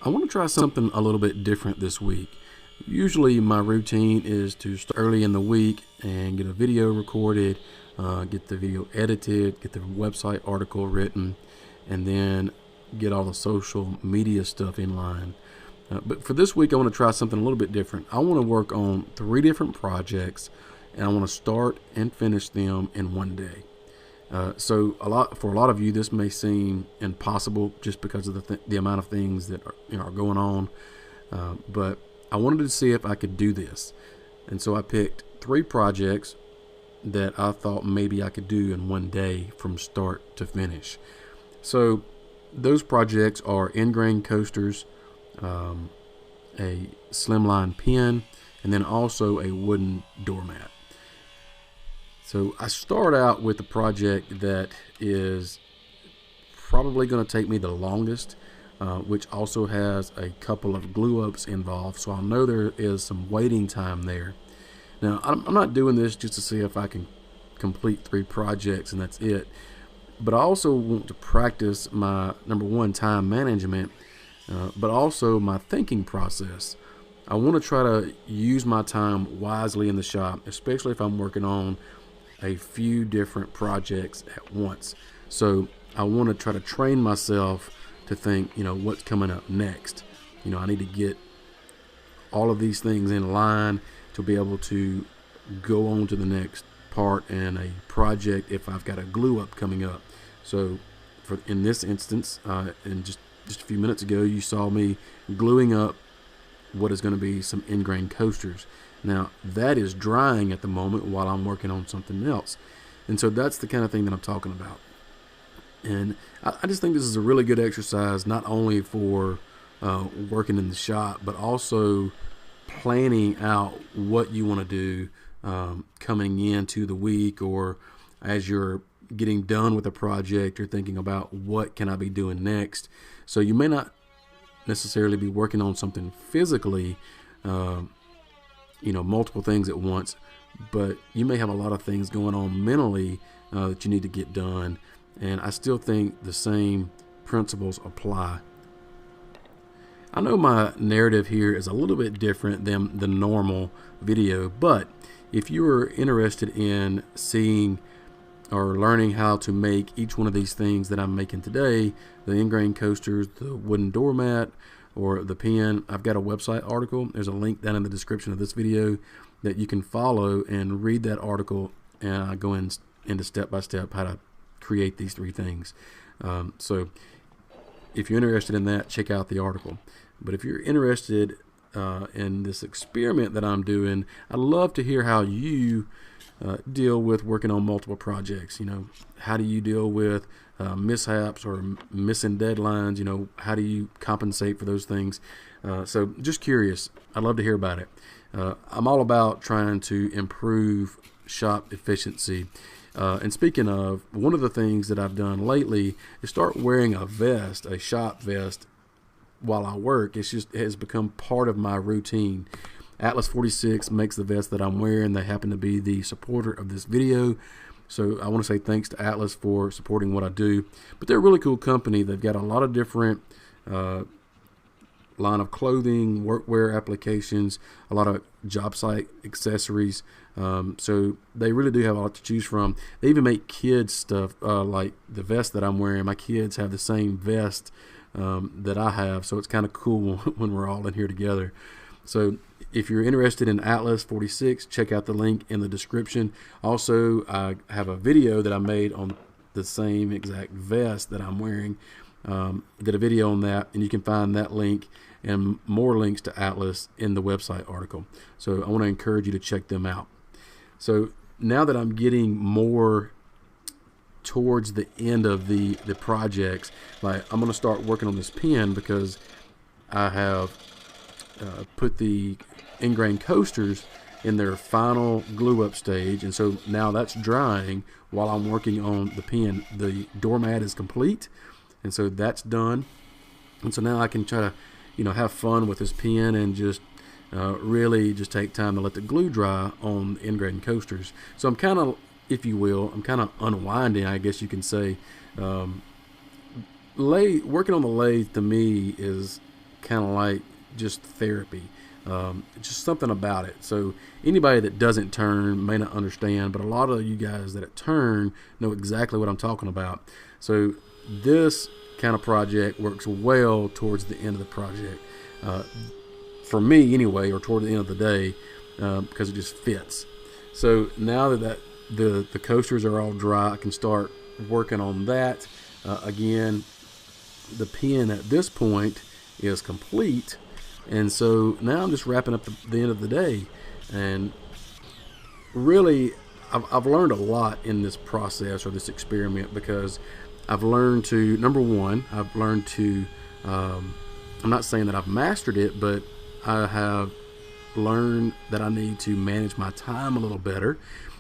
I want to try something a little bit different this week. Usually my routine is to start early in the week and get a video recorded, get the video edited, get the website article written, and then get all the social media stuff in line. But for this week, I want to try something a little bit different. I want to work on 3 different projects, and I want to start and finish them in one day. So for a lot of you, this may seem impossible just because of the amount of things that are going on. But I wanted to see if I could do this, and so I picked 3 projects that I thought maybe I could do in one day from start to finish. So those projects are ingrain coasters, a slimline pen, and then also a wooden doormat. So I start out with a project that is probably going to take me the longest, which also has a couple of glue ups involved, so I know there is some waiting time there. Now I'm not doing this just to see if I can complete 3 projects and that's it, but I also want to practice my number 1 time management, but also my thinking process. I want to try to use my time wisely in the shop, especially if I'm working on a few different projects at once. So I want to try to train myself to think, what's coming up next. I need to get all of these things in line to be able to go on to the next part in a project if I've got a glue up coming up. So in this instance, and just a few minutes ago, you saw me gluing up what is going to be some ingrain coasters. Now that is drying at the moment while I'm working on something else, and so that's the kind of thing that I'm talking about. And I just think this is a really good exercise, not only for working in the shop, but also planning out what you want to do coming into the week, or as you're getting done with a project, you're thinking about what can I be doing next. So you may not necessarily be working on something physically, multiple things at once, but you may have a lot of things going on mentally that you need to get done. And I still think the same principles apply. I know my narrative here is a little bit different than the normal video, but if you are interested in seeing or learning how to make each one of these things that I'm making today, the ingrain coasters, the wooden doormat, or the pen, I've got a website article. There's a link down in the description of this video that you can follow and read that article, and I go into step by step how to create these 3 things. So if you're interested in that, check out the article. But if you're interested in this experiment that I'm doing, I'd love to hear how you deal with working on multiple projects. How do you deal with mishaps or missing deadlines? How do you compensate for those things? So just curious. I'd love to hear about it. I'm all about trying to improve shop efficiency. And speaking of, one of the things that I've done lately is start wearing a vest, a shop vest, while I work. It has become part of my routine. Atlas 46 makes the vest that I'm wearing. They happen to be the supporter of this video, so I want to say thanks to Atlas for supporting what I do. But they're a really cool company. They've got a lot of different line of clothing, workwear applications, a lot of job site accessories. So they really do have a lot to choose from. They even make kids stuff, like the vest that I'm wearing. My kids have the same vest that I have, so it's kind of cool when we're all in here together. So if you're interested in Atlas 46, check out the link in the description. Also, I have a video that I made on the same exact vest that I'm wearing. Did a video on that, and you can find that link and more links to Atlas in the website article. So I want to encourage you to check them out. So now that I'm getting more towards the end of the projects, like I'm going to start working on this pen because I have put the ingrain coasters in their final glue up stage, and so now that's drying while I'm working on the pen. The doormat is complete, and so that's done, and so now I can try to have fun with this pen and just really just take time to let the glue dry on the ingrain coasters. So I'm kind of, if you will, I'm kind of unwinding, I guess you can say. Working on the lathe to me is kind of like just therapy. Just something about it. So anybody that doesn't turn may not understand, but a lot of you guys that turn know exactly what I'm talking about. So this kind of project works well towards the end of the project, for me anyway, or toward the end of the day, because it just fits. So now that the coasters are all dry, I can start working on that. Again, the pen at this point is complete, and so now I'm just wrapping up the end of the day. And really, I've learned a lot in this process or this experiment, because I've learned to, number one, I've learned to, I'm not saying that I've mastered it, but I have learned that I need to manage my time a little better.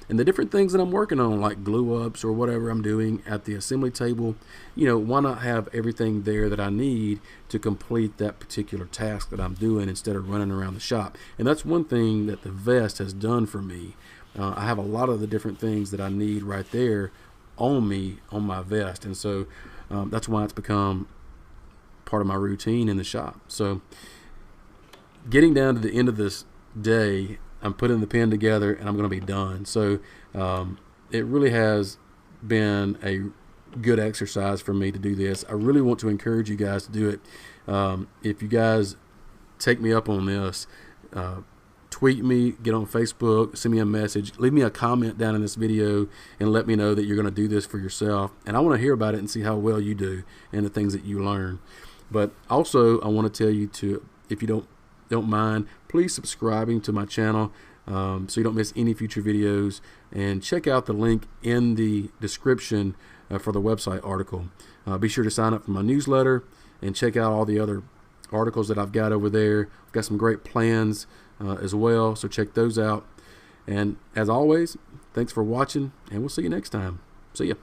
And the different things that I'm working on, like glue ups or whatever I'm doing at the assembly table, you know, why not have everything there that I need to complete that particular task that I'm doing, instead of running around the shop. And that's one thing that the vest has done for me. I have a lot of the different things that I need right there on me, on my vest. And so that's why it's become part of my routine in the shop. So getting down to the end of this day, I'm putting the pen together and I'm going to be done. So it really has been a good exercise for me to do this. I really want to encourage you guys to do it. If you guys take me up on this, tweet me, get on Facebook, send me a message, leave me a comment down in this video, and let me know that you're going to do this for yourself. And I want to hear about it and see how well you do and the things that you learn. But also, I want to tell you to, if you don't mind, please subscribing to my channel, so you don't miss any future videos, and check out the link in the description for the website article. Be sure to sign up for my newsletter and check out all the other articles that I've got over there. I've got some great plans as well, so check those out. And as always, thanks for watching, and we'll see you next time. See ya.